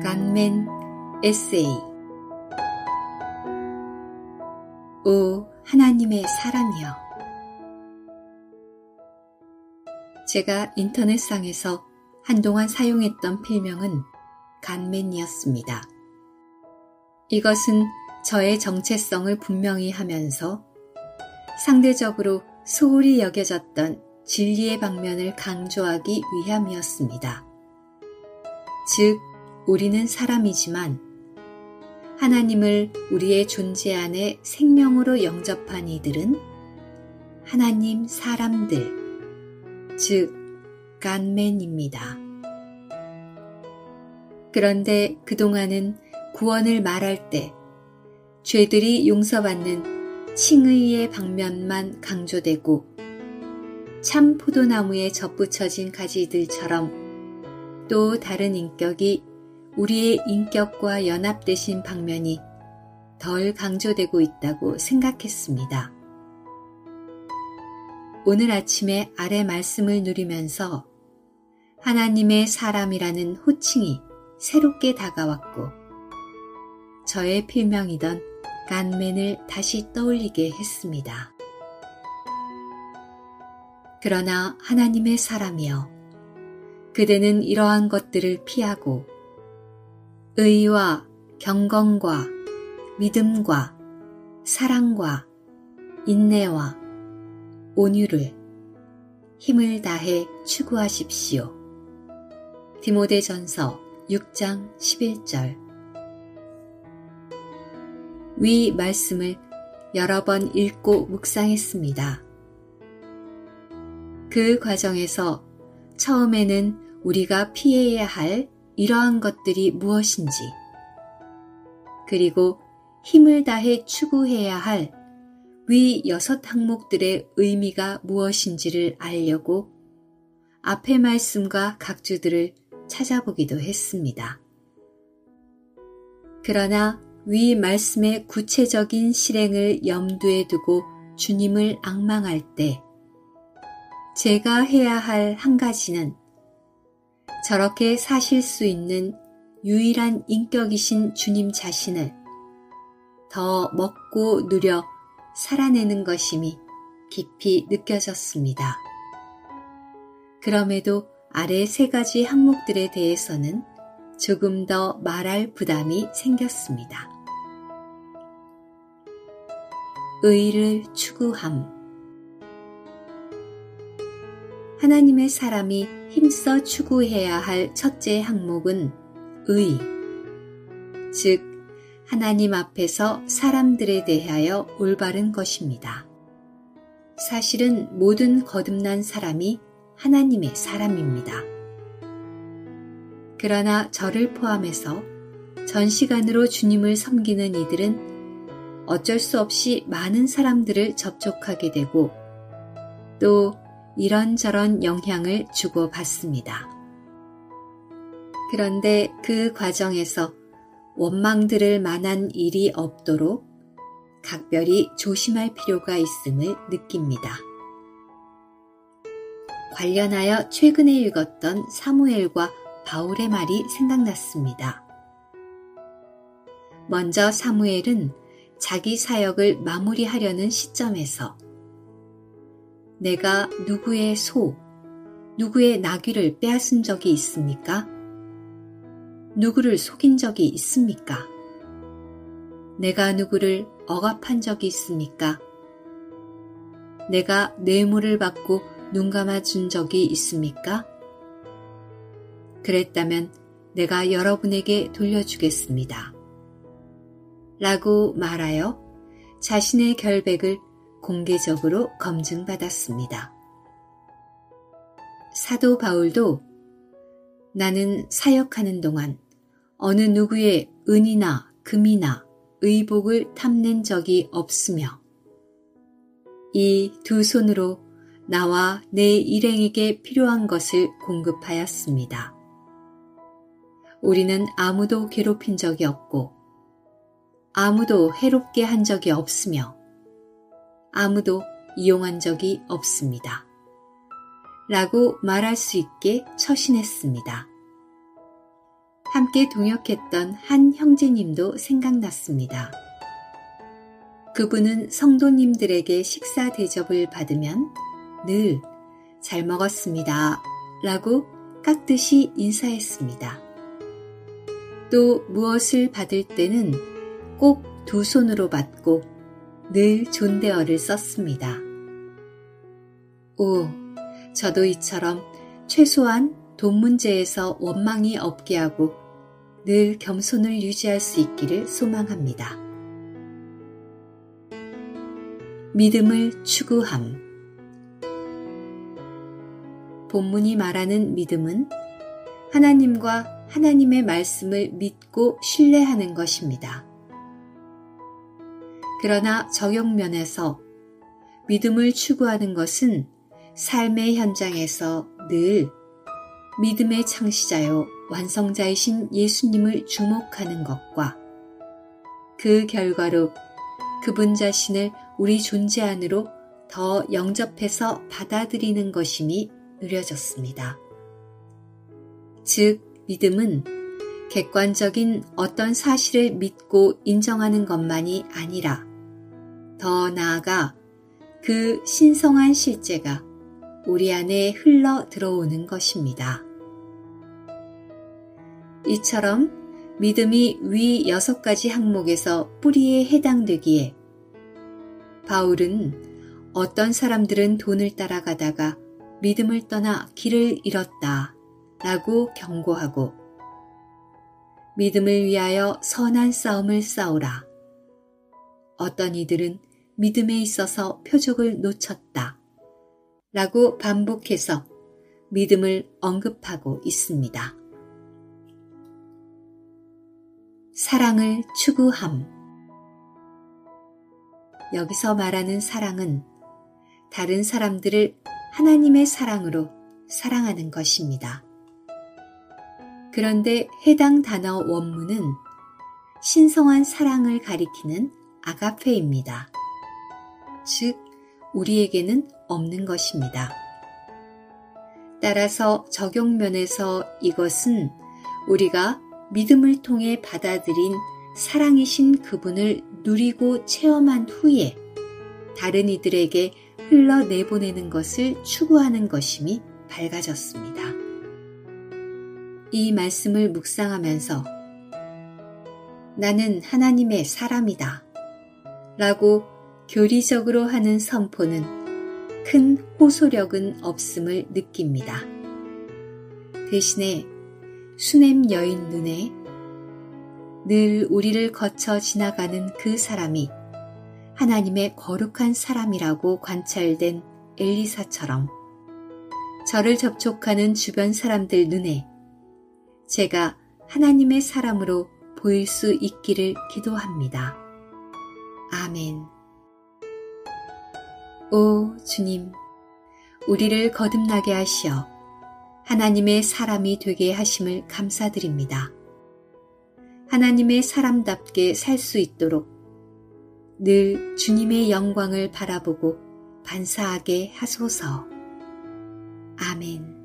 간멘 에세이. 오 하나님의 사람이여. 제가 인터넷상에서 한동안 사용했던 필명은 간멘이었습니다. 이것은 저의 정체성을 분명히 하면서 상대적으로 소홀히 여겨졌던 진리의 방면을 강조하기 위함이었습니다. 즉, 우리는 사람이지만 하나님을 우리의 존재 안에 생명으로 영접한 이들은 하나님 사람들, 즉 간멘입니다. 그런데 그동안은 구원을 말할 때 죄들이 용서받는 칭의의 방면만 강조되고 참 포도나무에 접붙여진 가지들처럼 또 다른 인격이 우리의 인격과 연합되신 방면이 덜 강조되고 있다고 생각했습니다. 오늘 아침에 아래 말씀을 누리면서 하나님의 사람이라는 호칭이 새롭게 다가왔고 저의 필명이던 간멘을 다시 떠올리게 했습니다. 그러나 하나님의 사람이여, 그대는 이러한 것들을 피하고 의와 경건과 믿음과 사랑과 인내와 온유를 힘을 다해 추구하십시오. 디모데전서 6장 11절. 위 말씀을 여러 번 읽고 묵상했습니다. 그 과정에서 처음에는 우리가 피해야 할 이러한 것들이 무엇인지, 그리고 힘을 다해 추구해야 할 위 6 항목들의 의미가 무엇인지를 알려고 앞의 말씀과 각주들을 찾아보기도 했습니다. 그러나 위 말씀의 구체적인 실행을 염두에 두고 주님을 앙망할 때 제가 해야 할 한 가지는 저렇게 사실 수 있는 유일한 인격이신 주님 자신을 더 먹고 누려 살아내는 것임이 깊이 느껴졌습니다. 그럼에도 아래 3가지 항목들에 대해서는 조금 더 말할 부담이 생겼습니다. 의를 추구함. 하나님의 사람이 힘써 추구해야 할 첫째 항목은 의, 즉 하나님 앞에서 사람들에 대하여 올바른 것입니다. 사실은 모든 거듭난 사람이 하나님의 사람입니다. 그러나 저를 포함해서 전 시간으로 주님을 섬기는 이들은 어쩔 수 없이 많은 사람들을 접촉하게 되고 또 이런저런 영향을 주고받습니다. 그런데 그 과정에서 원망들을 만한 일이 없도록 각별히 조심할 필요가 있음을 느낍니다. 관련하여 최근에 읽었던 사무엘과 바울의 말이 생각났습니다. 먼저 사무엘은 자기 사역을 마무리하려는 시점에서 내가 누구의 소, 누구의 나귀를 빼앗은 적이 있습니까? 누구를 속인 적이 있습니까? 내가 누구를 억압한 적이 있습니까? 내가 뇌물을 받고 눈 감아준 적이 있습니까? 그랬다면 내가 여러분에게 돌려주겠습니다. 라고 말하여 자신의 결백을 공개적으로 검증받았습니다. 사도 바울도 나는 사역하는 동안 어느 누구의 은이나 금이나 의복을 탐낸 적이 없으며 이 2 손으로 나와 내 일행에게 필요한 것을 공급하였습니다. 우리는 아무도 괴롭힌 적이 없고 아무도 해롭게 한 적이 없으며 아무도 이용한 적이 없습니다. 라고 말할 수 있게 처신했습니다. 함께 동역했던 한 형제님도 생각났습니다. 그분은 성도님들에게 식사 대접을 받으면 늘 잘 먹었습니다 라고 깍듯이 인사했습니다. 또 무엇을 받을 때는 꼭 두 손으로 받고 늘 존대어를 썼습니다. 오, 저도 이처럼 최소한 돈 문제에서 원망이 없게 하고 늘 겸손을 유지할 수 있기를 소망합니다. 믿음을 추구함. 본문이 말하는 믿음은 하나님과 하나님의 말씀을 믿고 신뢰하는 것입니다. 그러나 적용면에서 믿음을 추구하는 것은 삶의 현장에서 늘 믿음의 창시자요 완성자이신 예수님을 주목하는 것과 그 결과로 그분 자신을 우리 존재 안으로 더 영접해서 받아들이는 것임이 누려졌습니다. 즉, 믿음은 객관적인 어떤 사실을 믿고 인정하는 것만이 아니라 더 나아가 그 신성한 실제가 우리 안에 흘러 들어오는 것입니다. 이처럼 믿음이 위 6가지 항목에서 뿌리에 해당되기에 바울은 어떤 사람들은 돈을 따라가다가 믿음을 떠나 길을 잃었다 라고 경고하고 믿음을 위하여 선한 싸움을 싸우라. 어떤 이들은 믿음에 있어서 표적을 놓쳤다 라고 반복해서 믿음을 언급하고 있습니다. 사랑을 추구함. 여기서 말하는 사랑은 다른 사람들을 하나님의 사랑으로 사랑하는 것입니다. 그런데 해당 단어 원문은 신성한 사랑을 가리키는 아가페입니다. 즉, 우리에게는 없는 것입니다. 따라서 적용면에서 이것은 우리가 믿음을 통해 받아들인 사랑이신 그분을 누리고 체험한 후에 다른 이들에게 흘러내보내는 것을 추구하는 것임이 밝아졌습니다. 이 말씀을 묵상하면서 나는 하나님의 사람이다 라고 교리적으로 하는 선포는 큰 호소력은 없음을 느낍니다. 대신에 수냄 여인 눈에 늘 우리를 거쳐 지나가는 그 사람이 하나님의 거룩한 사람이라고 관찰된 엘리사처럼 저를 접촉하는 주변 사람들 눈에 제가 하나님의 사람으로 보일 수 있기를 기도합니다. 아멘. 오 주님, 우리를 거듭나게 하시어 하나님의 사람이 되게 하심을 감사드립니다. 하나님의 사람답게 살 수 있도록 늘 주님의 영광을 바라보고 반사하게 하소서. 아멘.